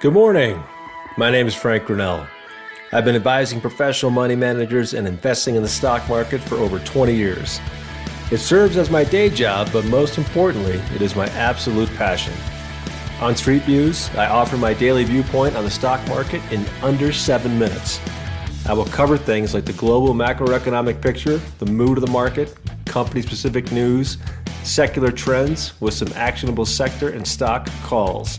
Good morning. My name is Frank Grinnell. I've been advising professional money managers and investing in the stock market for over 20 years. It serves as my day job, but most importantly, it is my absolute passion. On Street Views, I offer my daily viewpoint on the stock market in under 7 minutes. I will cover things like the global macroeconomic picture, the mood of the market, company-specific news, secular trends with some actionable sector and stock calls.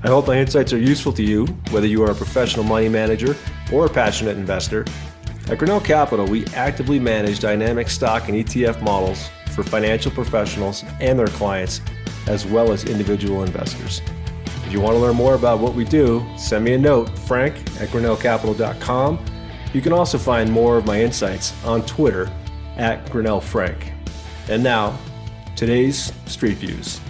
I hope my insights are useful to you, whether you are a professional money manager or a passionate investor. At Grinnell Capital, we actively manage dynamic stock and ETF models for financial professionals and their clients, as well as individual investors. If you want to learn more about what we do, send me a note, frank@grinnellcapital.com. You can also find more of my insights on Twitter @GrinnellFrank. And now, today's Street Views.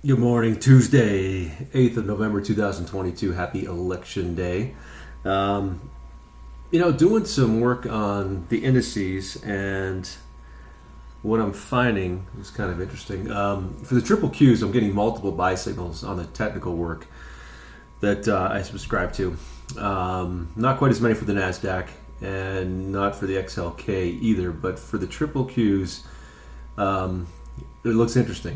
Good morning, Tuesday, 8th of November, 2022. Happy Election Day. Doing some work on the indices, and what I'm finding is kind of interesting. For the triple Qs, I'm getting multiple buy signals on the technical work that I subscribe to. Not quite as many for the NASDAQ, and not for the XLK either, but for the triple Qs, it looks interesting.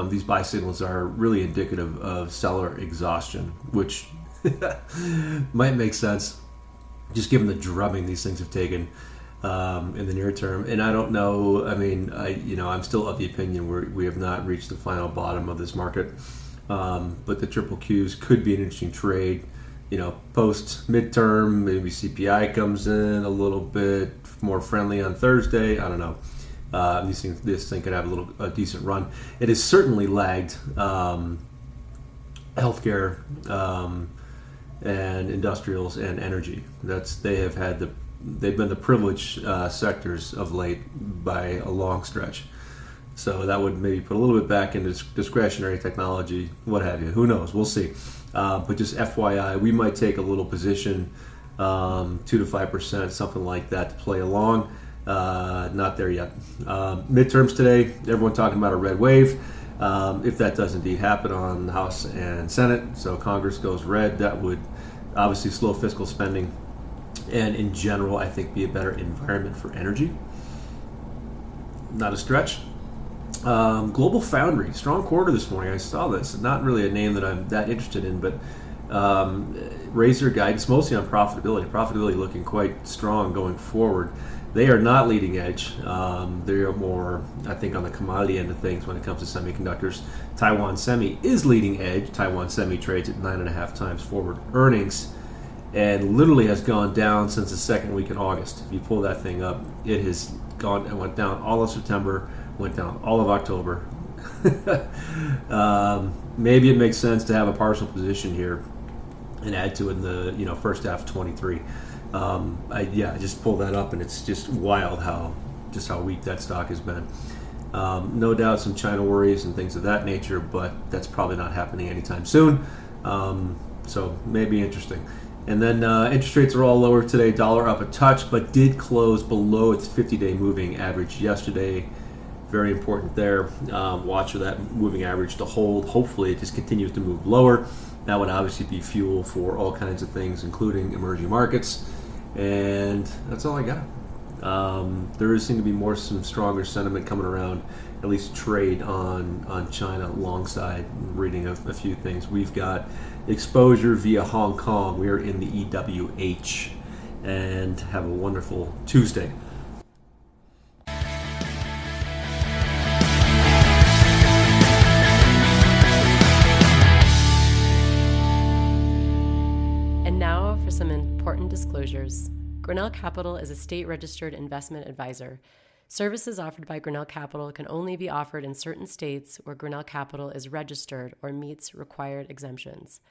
These buy signals are really indicative of seller exhaustion, which might make sense, just given the drubbing these things have taken in the near term. And I don't know. I mean, I'm still of the opinion we have not reached the final bottom of this market. But the triple Qs could be an interesting trade. Post midterm, maybe CPI comes in a little bit more friendly on Thursday. I don't know. This thing could have a decent run. It has certainly lagged healthcare and industrials and energy. They've been the privileged sectors of late by a long stretch. So that would maybe put a little bit back into discretionary technology, what have you. Who knows? We'll see. But just FYI, we might take a little position, 2 to 5%, something like that, to play along. Not there yet. Midterms today, everyone talking about a red wave. If that does indeed happen on the House and Senate, so Congress goes red, that would obviously slow fiscal spending and in general, I think, be a better environment for energy. Not a stretch. Global Foundry, strong quarter this morning. I saw this. Not really a name that I'm that interested in, but raise their guidance mostly on profitability. Profitability looking quite strong going forward. They are not leading edge. They are more, I think, on the commodity end of things when it comes to semiconductors. Taiwan Semi is leading edge. Taiwan Semi trades at 9.5 times forward earnings and literally has gone down since the second week in August. If you pull that thing up, it has gone and went down all of September, went down all of October. Maybe it makes sense to have a partial position here and add to it in the first half of 23. I just pulled that up, and it's just wild how weak that stock has been. No doubt some China worries and things of that nature, but that's probably not happening anytime soon. So maybe interesting. And then interest rates are all lower today. Dollar up a touch, but did close below its 50-day moving average yesterday. Very important there. Watch for that moving average to hold. Hopefully it just continues to move lower. That would obviously be fuel for all kinds of things, including emerging markets. And that's all I got. There is seem to be some stronger sentiment coming around, at least trade on China alongside reading a few things. We've got exposure via Hong Kong. We are in the EWH, and have a wonderful Tuesday. And now for some important disclosures. Grinnell Capital is a state-registered investment advisor. Services offered by Grinnell Capital can only be offered in certain states where Grinnell Capital is registered or meets required exemptions.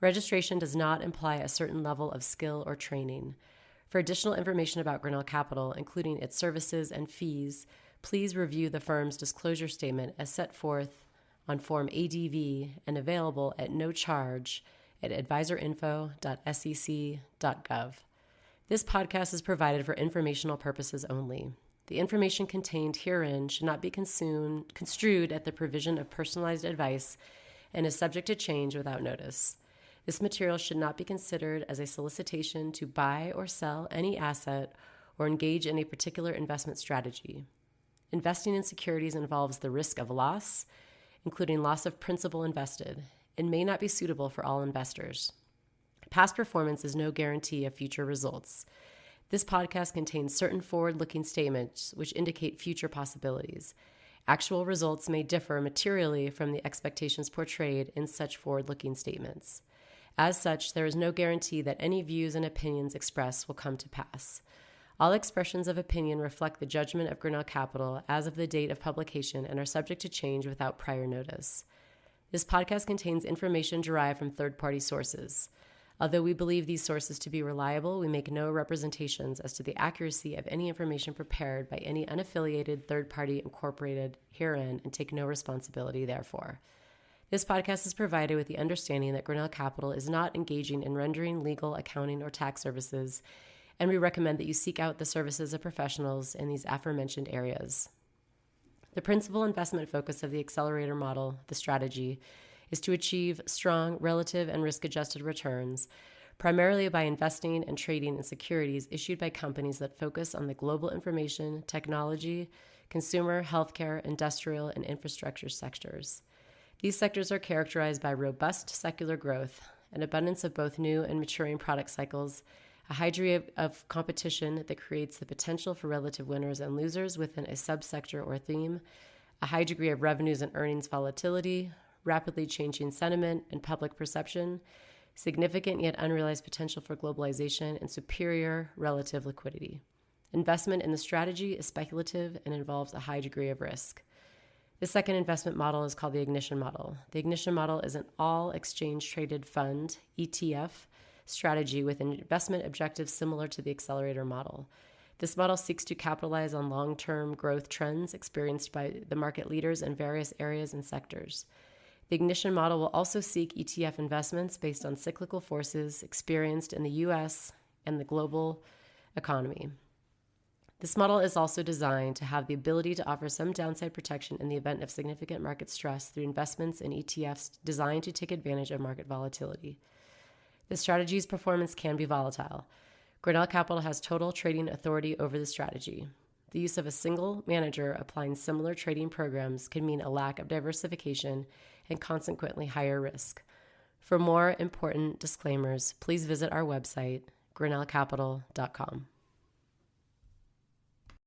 Registration does not imply a certain level of skill or training. For additional information about Grinnell Capital, including its services and fees, please review the firm's disclosure statement as set forth on Form ADV and available at no charge at advisorinfo.sec.gov. This podcast is provided for informational purposes only. The information contained herein should not be construed at the provision of personalized advice and is subject to change without notice. This material should not be considered as a solicitation to buy or sell any asset or engage in a particular investment strategy. Investing in securities involves the risk of loss, including loss of principal invested, and may not be suitable for all investors. Past performance is no guarantee of future results. This podcast contains certain forward-looking statements which indicate future possibilities. Actual results may differ materially from the expectations portrayed in such forward-looking statements. As such, there is no guarantee that any views and opinions expressed will come to pass. All expressions of opinion reflect the judgment of Grinnell Capital as of the date of publication and are subject to change without prior notice. This podcast contains information derived from third-party sources. Although we believe these sources to be reliable, we make no representations as to the accuracy of any information prepared by any unaffiliated third party incorporated herein and take no responsibility therefor. This podcast is provided with the understanding that Grinnell Capital is not engaging in rendering legal, accounting, or tax services, and we recommend that you seek out the services of professionals in these aforementioned areas. The principal investment focus of the accelerator model, the strategy, is to achieve strong relative and risk-adjusted returns, primarily by investing and trading in securities issued by companies that focus on the global information, technology, consumer, healthcare, industrial, and infrastructure sectors. These sectors are characterized by robust secular growth, an abundance of both new and maturing product cycles, a high degree of competition that creates the potential for relative winners and losers within a subsector or theme, a high degree of revenues and earnings volatility, rapidly changing sentiment and public perception, significant yet unrealized potential for globalization, and superior relative liquidity. Investment in the strategy is speculative and involves a high degree of risk. The second investment model is called the ignition model. The ignition model is an all-exchange-traded fund, ETF, strategy with an investment objective similar to the accelerator model. This model seeks to capitalize on long-term growth trends experienced by the market leaders in various areas and sectors. The ignition model will also seek ETF investments based on cyclical forces experienced in the U.S. and the global economy. This model is also designed to have the ability to offer some downside protection in the event of significant market stress through investments in ETFs designed to take advantage of market volatility. The strategy's performance can be volatile. Grinnell Capital has total trading authority over the strategy. The use of a single manager applying similar trading programs can mean a lack of diversification and consequently higher risk. For more important disclaimers, please visit our website, grinnellcapital.com.